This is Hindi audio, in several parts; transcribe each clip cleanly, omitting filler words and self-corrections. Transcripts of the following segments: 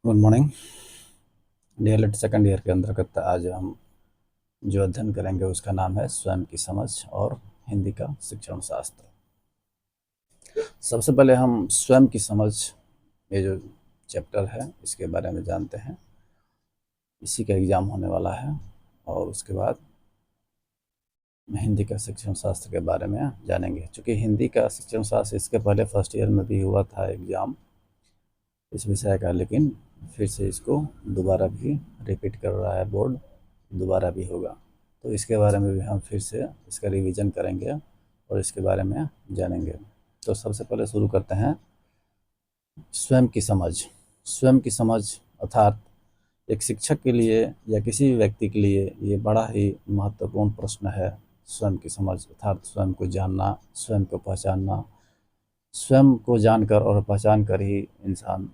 Good morning. DElEd second year के अंतर्गत आज हम जो अध्ययन करेंगे उसका नाम है स्वयं की समझ और हिंदी का शिक्षण शास्त्र। सबसे पहले हम स्वयं की समझ, ये जो चैप्टर है इसके बारे में जानते हैं। इसी का एग्ज़ाम होने वाला है और उसके बाद हिंदी का शिक्षण शास्त्र के बारे में जानेंगे। चूँकि हिंदी का शिक्षण शास्त्र इसके पहले फर्स्ट ईयर में भी हुआ था एग्ज़ाम इस विषय का, लेकिन फिर से इसको दोबारा भी रिपीट कर रहा है बोर्ड, दोबारा भी होगा। तो इसके बारे में भी हम फिर से इसका रिवीजन करेंगे और इसके बारे में जानेंगे। तो सबसे पहले शुरू करते हैं स्वयं की समझ। स्वयं की समझ अर्थात एक शिक्षक के लिए या किसी भी व्यक्ति के लिए ये बड़ा ही महत्वपूर्ण प्रश्न है। स्वयं की समझ अर्थात स्वयं को जानना, स्वयं को पहचानना। स्वयं को जानकर और पहचान कर ही इंसान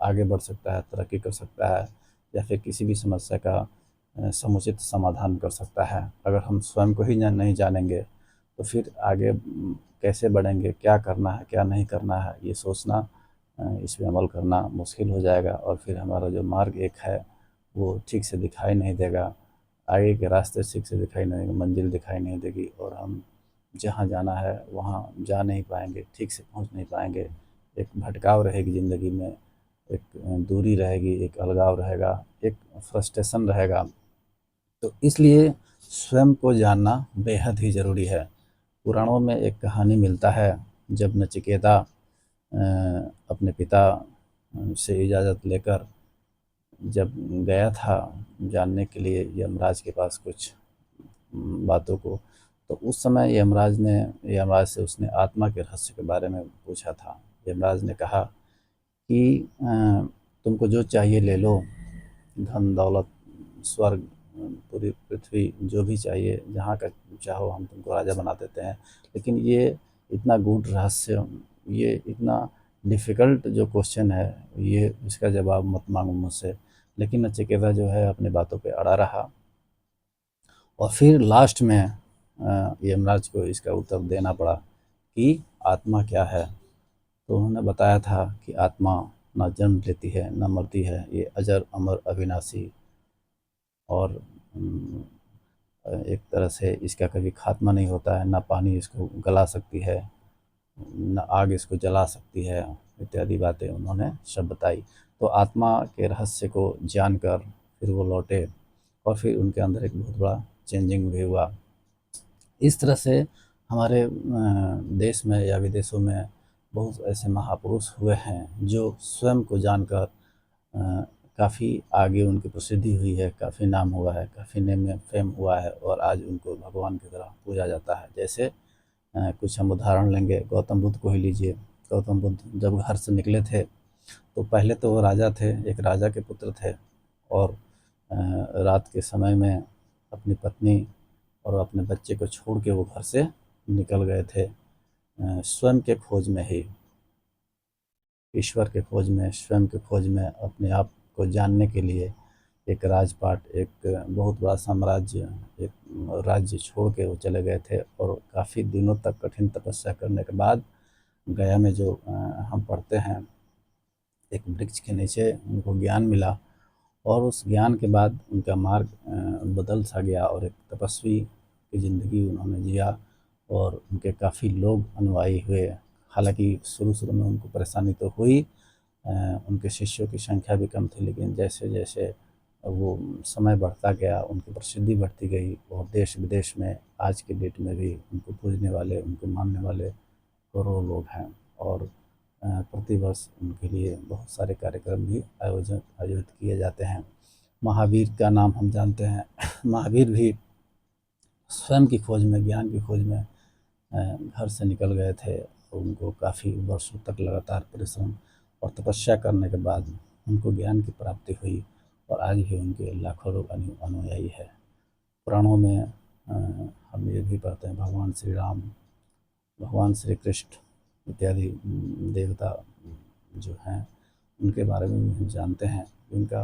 आगे बढ़ सकता है, तरक्की कर सकता है या फिर किसी भी समस्या का समुचित समाधान कर सकता है। अगर हम स्वयं को ही नहीं जानेंगे तो फिर आगे कैसे बढ़ेंगे, क्या करना है क्या नहीं करना है, ये सोचना, इस पे अमल करना मुश्किल हो जाएगा और फिर हमारा जो मार्ग एक है वो ठीक से दिखाई नहीं देगा। आगे के रास्ते ठीक से दिखाई नहीं देंगे, मंजिल दिखाई नहीं देगी और हम जहाँ जाना है वहाँ जा नहीं पाएंगे, ठीक से पहुँच नहीं पाएंगे। एक भटकाव रहेगी ज़िंदगी में, एक दूरी रहेगी, एक अलगाव रहेगा, एक फ्रस्ट्रेशन रहेगा। तो इसलिए स्वयं को जानना बेहद ही ज़रूरी है। पुराणों में एक कहानी मिलता है, जब नचिकेता अपने पिता से इजाज़त लेकर जब गया था जानने के लिए यमराज के पास कुछ बातों को, तो उस समय यमराज से उसने आत्मा के रहस्य के बारे में पूछा था। यमराज ने कहा कि तुमको जो चाहिए ले लो, धन दौलत स्वर्ग पूरी पृथ्वी जो भी चाहिए, जहाँ का चाहो हम तुमको राजा बना देते हैं, लेकिन ये इतना गूढ़ रहस्य, ये इतना डिफ़िकल्ट जो क्वेश्चन है, ये इसका जवाब मत मांगो मुझसे। लेकिन नचिकेता जो है अपनी बातों पे अड़ा रहा और फिर लास्ट में यमराज को इसका उत्तर देना पड़ा कि आत्मा क्या है। तो उन्होंने बताया था कि आत्मा ना जन्म लेती है ना मरती है, ये अजर अमर अविनाशी और एक तरह से इसका कभी खात्मा नहीं होता है। ना पानी इसको गला सकती है, न आग इसको जला सकती है, इत्यादि बातें उन्होंने सब बताई। तो आत्मा के रहस्य को जानकर फिर वो लौटे और फिर उनके अंदर एक बहुत बड़ा चेंजिंग भी हुआ। इस तरह से हमारे देश में या विदेशों में बहुत ऐसे महापुरुष हुए हैं जो स्वयं को जानकर काफ़ी आगे उनकी प्रसिद्धि हुई है, काफ़ी नाम हुआ है, काफ़ी नेम में फेम हुआ है और आज उनको भगवान की तरह पूजा जाता है। जैसे कुछ हम उदाहरण लेंगे, गौतम बुद्ध को ही लीजिए। गौतम बुद्ध जब घर से निकले थे तो पहले तो वो राजा थे, एक राजा के पुत्र थे और रात के समय में अपनी पत्नी और अपने बच्चे को छोड़ के वो घर से निकल गए थे, स्वयं के खोज में ही, ईश्वर के खोज में, स्वयं के खोज में, अपने आप को जानने के लिए। एक राजपाट, एक बहुत बड़ा साम्राज्य, एक राज्य छोड़ के वो चले गए थे और काफ़ी दिनों तक कठिन तपस्या करने के बाद गया में जो हम पढ़ते हैं, एक वृक्ष के नीचे उनको ज्ञान मिला और उस ज्ञान के बाद उनका मार्ग बदल सा गया और एक तपस्वी की ज़िंदगी उन्होंने जिया और उनके काफ़ी लोग अनुयायी हुए। हालांकि शुरू-शुरू में उनको परेशानी तो हुई, उनके शिष्यों की संख्या भी कम थी, लेकिन जैसे-जैसे वो समय बढ़ता गया, उनकी प्रसिद्धि बढ़ती गई और देश-विदेश में आज की डेट में भी उनको पूजने वाले, उनको मानने वाले करोड़ों लोग हैं और प्रतिवर्ष उनके लिए बहुत सारे कार्यक्रम भी आयोजित किए जाते हैं। महावीर का नाम हम जानते हैं। महावीर भी स्वयं की खोज में, ज्ञान की खोज में घर से निकल गए थे और उनको काफ़ी वर्षों तक लगातार परिश्रम और तपस्या करने के बाद उनको ज्ञान की प्राप्ति हुई और आज भी उनके लाखों लोग अनुयायी है। पुराणों में हम ये भी पढ़ते हैं, भगवान श्री राम, भगवान श्री कृष्ण इत्यादि देवता जो हैं उनके बारे में भी हम जानते हैं। उनका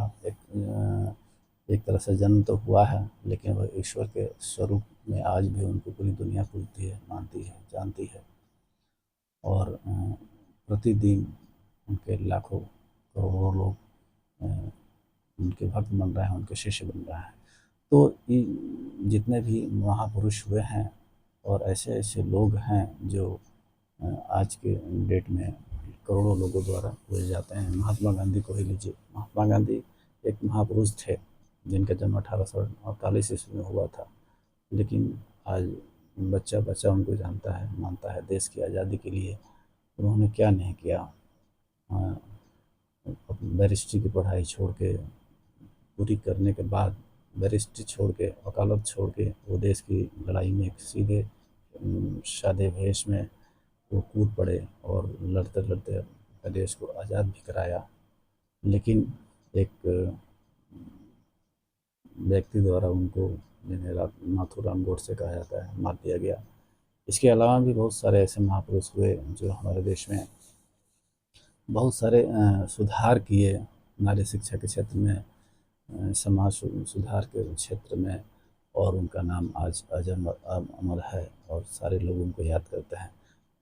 एक तरह से जन्म तो हुआ है, लेकिन वह ईश्वर के स्वरूप में आज भी उनको पूरी दुनिया पूजती है, मानती है, जानती है और प्रतिदिन उनके लाखों करोड़ों लोग उनके भक्त बन रहे हैं, उनके शिष्य बन रहे हैं। तो जितने भी महापुरुष हुए हैं और ऐसे ऐसे लोग हैं जो आज के डेट में करोड़ों लोगों द्वारा पूजे जाते हैं। महात्मा गांधी को ही लीजिए। महात्मा गांधी एक महापुरुष थे जिनका जन्म 1848 ईस्वी में हुआ था, लेकिन आज बच्चा बच्चा उनको जानता है, मानता है। देश की आज़ादी के लिए उन्होंने क्या नहीं किया। बैरिस्ट्री की पढ़ाई छोड़ के, पूरी करने के बाद बैरिस्ट्री छोड़ के, वकालत छोड़ के वो देश की लड़ाई में एक सीधे सादे भेष में वो कूद पड़े और लड़ते लड़ते देश को आज़ाद भी कराया। लेकिन एक व्यक्ति द्वारा उनको, जिन्हें नाथूराम गोडसे कहा जाता है, मार दिया गया। इसके अलावा भी बहुत सारे ऐसे महापुरुष हुए जो हमारे देश में बहुत सारे सुधार किए नारी शिक्षा के क्षेत्र में, समाज सुधार के क्षेत्र में, और उनका नाम आज अमर है और सारे लोग उनको याद करते हैं।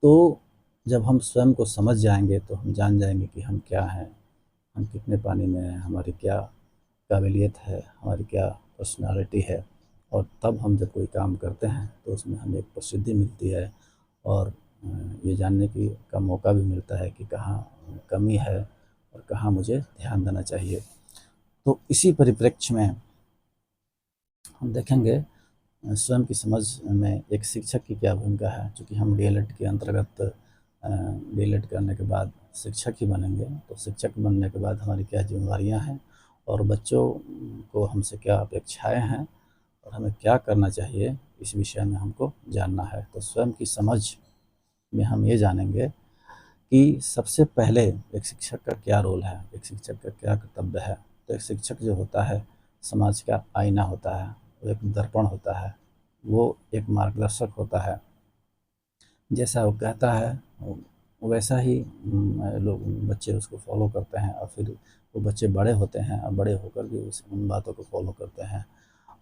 तो जब हम स्वयं को समझ जाएंगे तो हम जान जाएंगे कि हम क्या हैं, हम कितने पानी में हैं, हमारी क्या काबिलियत है, हमारी क्या पर्सनालिटी है। और तब हम जब कोई काम करते हैं तो उसमें हमें एक प्रसिद्धि मिलती है और ये जानने का मौका भी मिलता है कि कहाँ कमी है और कहाँ मुझे ध्यान देना चाहिए। तो इसी परिप्रेक्ष्य में हम देखेंगे स्वयं की समझ में एक शिक्षक की क्या भूमिका है। चूँकि हम डीएलएड के अंतर्गत डीएलएड करने के बाद शिक्षक ही बनेंगे, तो शिक्षक बनने के बाद हमारी क्या जिम्मेवारियाँ हैं और बच्चों को हमसे क्या अपेक्षाएं हैं और हमें क्या करना चाहिए, इस विषय में हमको जानना है। तो स्वयं की समझ में हम ये जानेंगे कि सबसे पहले एक शिक्षक का क्या रोल है, एक शिक्षक का क्या कर्तव्य है। तो एक शिक्षक जो होता है समाज का आईना होता है, वो एक दर्पण होता है, वो एक मार्गदर्शक होता है। जैसा वो कहता है वैसा ही लोग बच्चे उसको फॉलो करते हैं और फिर वो बच्चे बड़े होते हैं और बड़े होकर भी उन बातों को फॉलो करते हैं।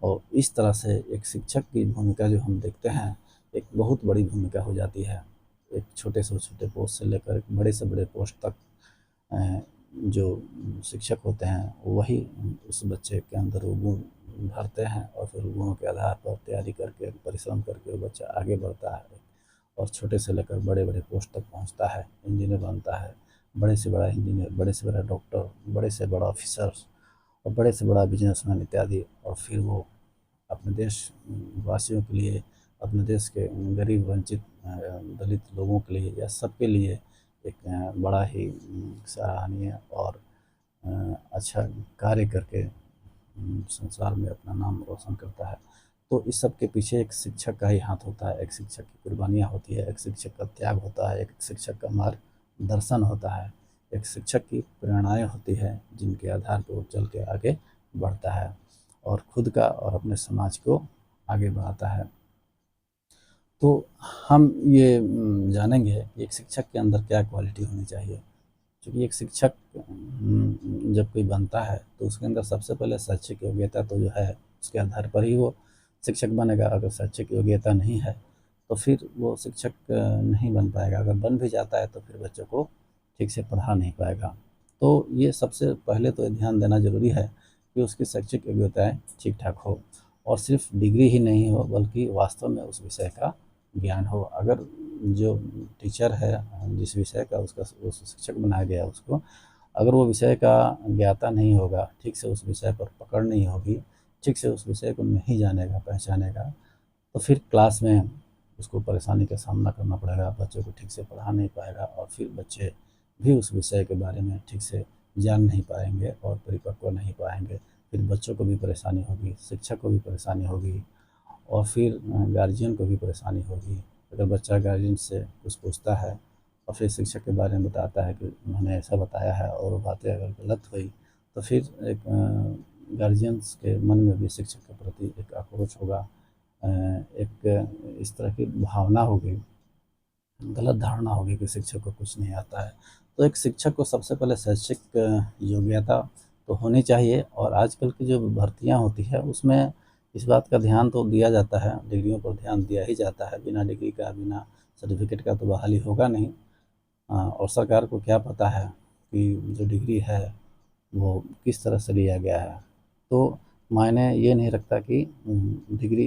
और इस तरह से एक शिक्षक की भूमिका जो हम देखते हैं एक बहुत बड़ी भूमिका हो जाती है। एक छोटे से छोटे पोस्ट से लेकर एक बड़े से बड़े पोस्ट तक जो शिक्षक होते हैं वही उस बच्चे के अंदर वो गुण भरते हैं और फिर गुणों के आधार पर तैयारी करके, परिश्रम करके वो बच्चा आगे बढ़ता है और छोटे से लेकर बड़े बड़े पोस्ट तक पहुंचता है, इंजीनियर बनता है, बड़े से बड़ा इंजीनियर, बड़े से बड़ा डॉक्टर, बड़े से बड़ा ऑफिसर और बड़े से बड़ा बिजनेसमैन इत्यादि। और फिर वो अपने देश वासियों के लिए, अपने देश के गरीब, वंचित, दलित लोगों के लिए या सबके लिए एक बड़ा ही सराहनीय और अच्छा कार्य करके संसार में अपना नाम रोशन करता है। तो इस सब के पीछे एक शिक्षक का ही हाथ होता है, एक शिक्षक की कुर्बानियाँ होती है, एक शिक्षक का त्याग होता है, एक शिक्षक का मार्गदर्शन होता है, एक शिक्षक की प्रेरणाएँ होती है जिनके आधार पर वो चल के आगे बढ़ता है और खुद का और अपने समाज को आगे बढ़ाता है। तो हम ये जानेंगे कि एक शिक्षक के अंदर क्या क्वालिटी होनी चाहिए। क्योंकि एक शिक्षक जब कोई बनता है तो उसके अंदर सबसे पहले शैक्षिक योग्यता तो जो है उसके आधार पर ही वो शिक्षक बनेगा। अगर शैक्षिक योग्यता नहीं है तो फिर वो शिक्षक नहीं बन पाएगा। अगर बन भी जाता है तो फिर बच्चों को ठीक से पढ़ा नहीं पाएगा। तो ये सबसे पहले तो ध्यान देना ज़रूरी है कि उसकी शैक्षिक योग्यताएँ ठीक ठाक हो और सिर्फ डिग्री ही नहीं हो बल्कि वास्तव में उस विषय का ज्ञान हो। अगर जो टीचर है जिस विषय का उसका उस शिक्षक बनाया गया उसको, अगर वो विषय का ज्ञाता नहीं होगा, ठीक से उस विषय पर पकड़ नहीं होगी, ठीक से उस विषय को नहीं जानेगा, पहचानेगा, तो फिर क्लास में उसको परेशानी का सामना करना पड़ेगा, बच्चों को ठीक से पढ़ा नहीं पाएगा और फिर बच्चे भी उस विषय के बारे में ठीक से जान नहीं पाएंगे और परिपक्व नहीं पाएंगे। फिर बच्चों को भी परेशानी होगी, शिक्षक को भी परेशानी होगी और फिर गार्जियन को भी परेशानी होगी। अगर बच्चा गार्जियन से कुछ पूछता है और फिर शिक्षक के बारे में बताता है कि उन्होंने ऐसा बताया है और वो बातें अगर गलत हुई तो फिर एक गार्जियंस के मन में भी शिक्षक के प्रति एक आक्रोश होगा, एक इस तरह की भावना होगी, गलत धारणा होगी कि शिक्षक को कुछ नहीं आता है। तो एक शिक्षक को सबसे पहले शैक्षिक योग्यता तो होनी चाहिए। और आजकल की जो भर्तियां होती है उसमें इस बात का ध्यान तो दिया जाता है, डिग्रियों पर ध्यान दिया ही जाता है। बिना डिग्री का, बिना सर्टिफिकेट का तो बहाली होगा नहीं। और सरकार को क्या पता है की जो डिग्री है वो किस तरह से लिया गया है। तो मायने ये नहीं रखता कि डिग्री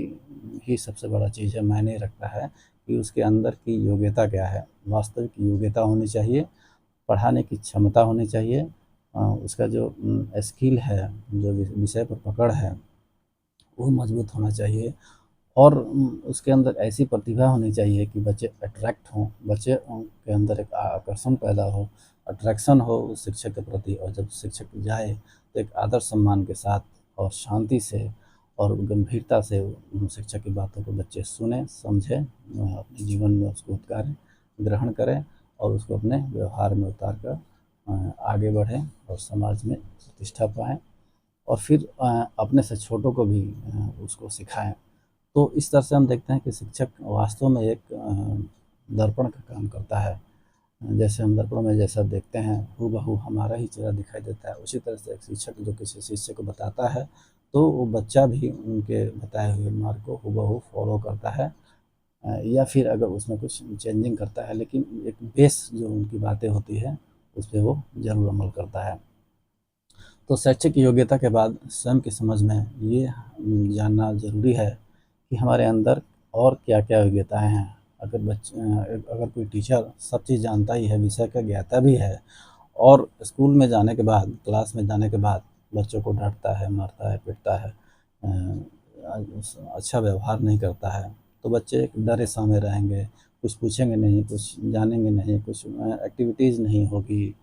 ही सबसे बड़ा चीज़ है, मायने रखता है कि उसके अंदर की योग्यता क्या है। वास्तविक योग्यता होनी चाहिए, पढ़ाने की क्षमता होनी चाहिए, उसका जो स्किल है, जो विषय पर पकड़ है वो मजबूत होना चाहिए, और उसके अंदर ऐसी प्रतिभा होनी चाहिए कि बच्चे अट्रैक्ट हों, बच्चे के अंदर एक आकर्षण पैदा हो, अट्रैक्शन हो उस शिक्षक के प्रति, और जब शिक्षक जाए तो एक आदर सम्मान के साथ और शांति से और गंभीरता से उन शिक्षक की बातों को बच्चे सुने, समझें, अपने जीवन में उसको उतारें, ग्रहण करें और उसको अपने व्यवहार में उतार कर आगे बढ़ें और समाज में प्रतिष्ठा पाएँ, और फिर अपने से छोटों को भी उसको सिखाएँ। तो इस तरह से हम देखते हैं कि शिक्षक वास्तव में एक दर्पण का काम करता है। जैसे हम दर्पण में जैसा देखते हैं हूबहू हमारा ही चेहरा दिखाई देता है, उसी तरह से एक शिक्षक जो किसी शिष्य को बताता है तो वो बच्चा भी उनके बताए हुए मार्ग को हूबहू फॉलो करता है, या फिर अगर उसमें कुछ चेंजिंग करता है, लेकिन एक बेस जो उनकी बातें होती है उस पे वो ज़रूर अमल करता है। तो शैक्षिक योग्यता के बाद स्वयं की समझ में ये जानना ज़रूरी है कि हमारे अंदर और क्या-क्या योग्यताएँ हैं। अगर कोई टीचर सब चीज़ जानता ही है, विषय का ज्ञाता भी है, और स्कूल में जाने के बाद, क्लास में जाने के बाद बच्चों को डाँटता है, मारता है, पीटता है, अच्छा व्यवहार नहीं करता है, तो बच्चे एक डरे में रहेंगे, कुछ पूछेंगे नहीं, कुछ जानेंगे नहीं, कुछ एक्टिविटीज़ नहीं होगी,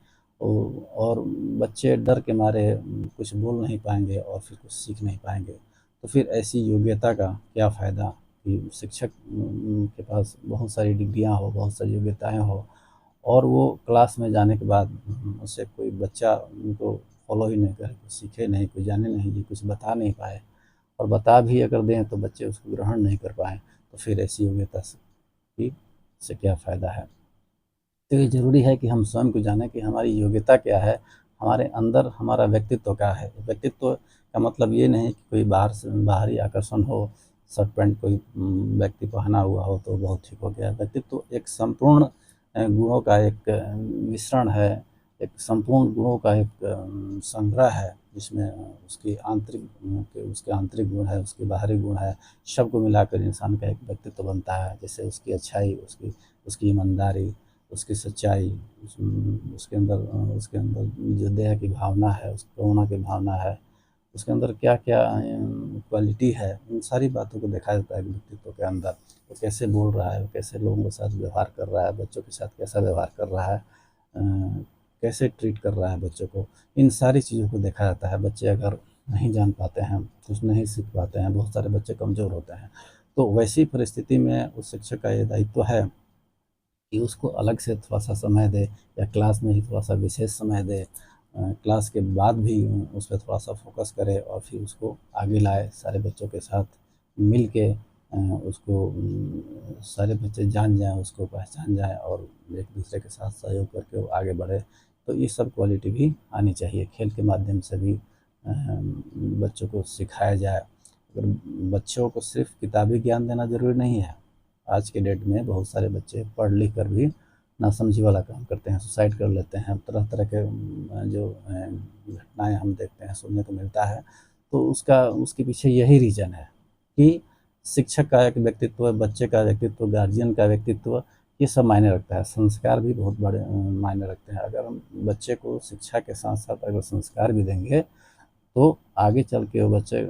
और बच्चे डर के मारे कुछ बोल नहीं पाएँगे और फिर कुछ सीख नहीं पाएँगे। तो फिर ऐसी योग्यता का क्या फ़ायदा कि शिक्षक के पास बहुत सारी डिग्रियाँ हो, बहुत सारी योग्यताएँ हो, और वो क्लास में जाने के बाद उससे कोई बच्चा उनको फ़ॉलो ही नहीं करे, कुछ सीखे नहीं, कुछ जाने नहीं, ये कुछ बता नहीं पाए, और बता भी अगर दें तो बच्चे उसको ग्रहण नहीं कर पाएँ, तो फिर ऐसी योग्यता से क्या फ़ायदा है। तो ये ज़रूरी है कि हम स्वयं को जानें कि हमारी योग्यता क्या है, हमारे अंदर हमारा व्यक्तित्व क्या है। व्यक्तित्व का मतलब ये नहीं कि कोई बाहरी आकर्षण हो, शर्ट पैंट कोई व्यक्ति पहना हुआ हो तो बहुत ठीक हो गया। व्यक्तित्व एक संपूर्ण गुणों का एक मिश्रण है, एक संपूर्ण गुणों का एक संग्रह है, जिसमें उसके आंतरिक गुण है, उसके बाहरी गुण है, सबको मिलाकर इंसान का एक व्यक्तित्व बनता है। जैसे उसकी अच्छाई, उसकी ईमानदारी, उसकी सच्चाई, उसके अंदर जो दया की भावना है, उस करुणा की भावना है, उसके अंदर क्या-क्या क्वालिटी है, उन सारी बातों को देखा जाता है कि व्यक्तित्व के अंदर। वो कैसे बोल रहा है, वो कैसे लोगों के साथ व्यवहार कर रहा है, बच्चों के साथ कैसा व्यवहार कर रहा है, कैसे ट्रीट कर रहा है बच्चों को, इन सारी चीज़ों को देखा जाता है। बच्चे अगर नहीं जान पाते हैं, कुछ नहीं सीख पाते हैं, बहुत सारे बच्चे कमज़ोर होते हैं, तो वैसी परिस्थिति में उस शिक्षक का ये दायित्व है कि उसको अलग से थोड़ा-सा समय दे, या क्लास में ही थोड़ा-सा विशेष समय दे, क्लास के बाद भी उस पे थोड़ा-सा फ़ोकस करे और फिर उसको आगे लाए, सारे बच्चों के साथ मिल के उसको सारे बच्चे जान जाएँ, उसको पहचान जाएँ और एक-दूसरे के साथ सहयोग करके वो आगे बढ़े। तो ये सब क्वालिटी भी आनी चाहिए, खेल के माध्यम से भी बच्चों को सिखाया जाए। अगर बच्चों को सिर्फ़ किताबी ज्ञान देना ज़रूरी नहीं है। आज के डेट में बहुत सारे बच्चे पढ़ लिख कर भी नासमझी वाला काम करते हैं, सुसाइड कर लेते हैं, तरह-तरह के जो घटनाएँ हम देखते हैं, सुनने को मिलता है। तो उसके पीछे यही रीज़न है कि शिक्षक का एक व्यक्तित्व, बच्चे का व्यक्तित्व, गार्जियन का व्यक्तित्व, ये सब मायने रखता है। संस्कार भी बहुत बड़े मायने रखते हैं। अगर हम बच्चे को शिक्षा के साथ-साथ अगर संस्कार भी देंगे, तो आगे चल के वो बच्चे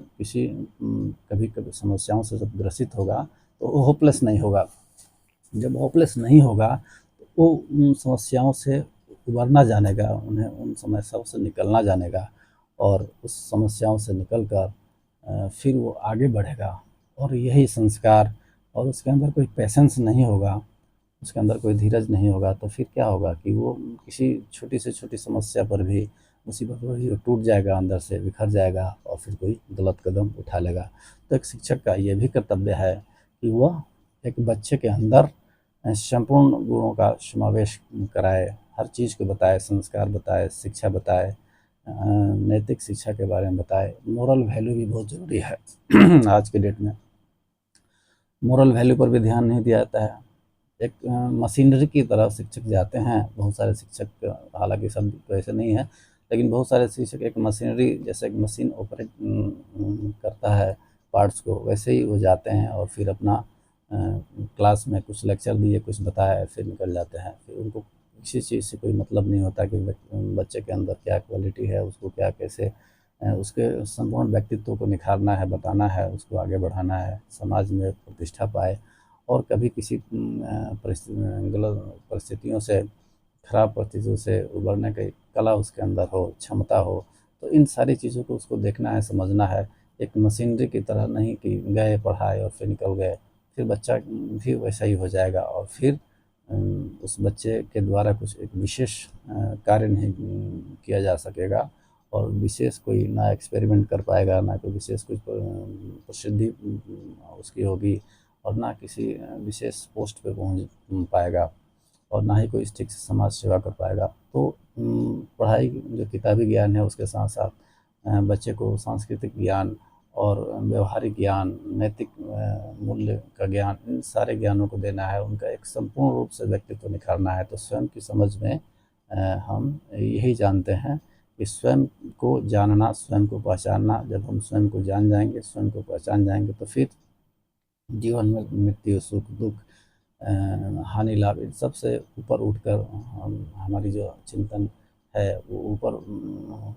कभी-कभी समस्याओं से जब ग्रसित होगा, तो वो होपलेस नहीं होगा। जब होपलेस नहीं होगा, तो वो उन समस्याओं से उबरना जानेगा, उन्हें उन समस्याओं से निकलना जानेगा, और उस समस्याओं से निकल कर फिर वो आगे बढ़ेगा। और यही संस्कार, और उसके अंदर कोई पेशेंस नहीं होगा, उसके अंदर कोई धीरज नहीं होगा, तो फिर क्या होगा कि वो किसी छोटी से छोटी समस्या पर भी, मुसीबत पर भी वो टूट जाएगा, अंदर से बिखर जाएगा और फिर कोई गलत कदम उठा लेगा। तो एक शिक्षक का ये भी कर्तव्य है कि वह एक बच्चे के अंदर संपूर्ण गुणों का समावेश कराए, हर चीज़ को बताए, संस्कार बताए, शिक्षा बताए, नैतिक शिक्षा के बारे में बताए। मोरल वैल्यू भी बहुत ज़रूरी है। आज के डेट में मोरल वैल्यू पर भी ध्यान नहीं दिया जाता है। एक मशीनरी की तरह शिक्षक जाते हैं। बहुत सारे शिक्षक, हालाँकि सब वैसे नहीं हैं, लेकिन बहुत सारे शिक्षक एक मशीनरी जैसे एक मशीन ऑपरेट करता है पार्ट्स को, वैसे ही वो जाते हैं और फिर अपना क्लास में कुछ लेक्चर दिए, कुछ बताया, फिर निकल जाते हैं। फिर उनको किसी चीज़ से कोई मतलब नहीं होता कि बच्चे के अंदर क्या क्वालिटी है, उसको क्या कैसे उसके संपूर्ण व्यक्तित्व को निखारना है, बताना है, उसको आगे बढ़ाना है, समाज में प्रतिष्ठा पाए और कभी किसी गलत परिस्थितियों से, खराब परिस्थितियों से उभरने की कला उसके अंदर हो, क्षमता हो। तो इन सारी चीज़ों को उसको देखना है, समझना है। एक मशीनरी की तरह नहीं कि गए, पढ़ाए और फिर निकल गए। फिर बच्चा भी वैसा ही हो जाएगा और फिर उस बच्चे के द्वारा कुछ एक विशेष कार्य नहीं किया जा सकेगा और विशेष कोई ना एक्सपेरिमेंट कर पाएगा, ना कोई विशेष कुछ प्रसिद्धि उसकी होगी और ना किसी विशेष पोस्ट पे पहुँच पाएगा और ना ही कोई ठीक से समाज सेवा कर पाएगा। तो पढ़ाई जो किताबी ज्ञान है उसके साथ-साथ बच्चे को सांस्कृतिक ज्ञान और व्यावहारिक ज्ञान, नैतिक मूल्य का ज्ञान, इन सारे ज्ञानों को देना है, उनका एक संपूर्ण रूप से व्यक्तित्व निखारना है। तो स्वयं की समझ में हम यही जानते हैं कि स्वयं को जानना, स्वयं को पहचानना, जब हम स्वयं को जान जाएँगे, स्वयं को पहचान जाएँगे तो फिर जीवन में मृत्यु, सुख, दुःख, हानि लाभ इन सब से ऊपर उठकर हम हमारी जो चिंतन है वो ऊपर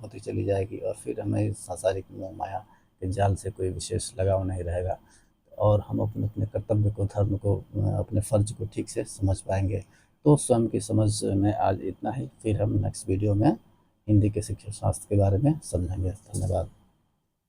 होती चली जाएगी और फिर हमें सांसारिक मोह माया के जाल से कोई विशेष लगाव नहीं रहेगा और हम अपने अपने कर्तव्य को, धर्म को, अपने फर्ज को ठीक से समझ पाएंगे। तो स्वयं की समझ में आज इतना ही, फिर हम नेक्स्ट वीडियो में हिंदी के शिक्षा शास्त्र के बारे में समझेंगे। धन्यवाद।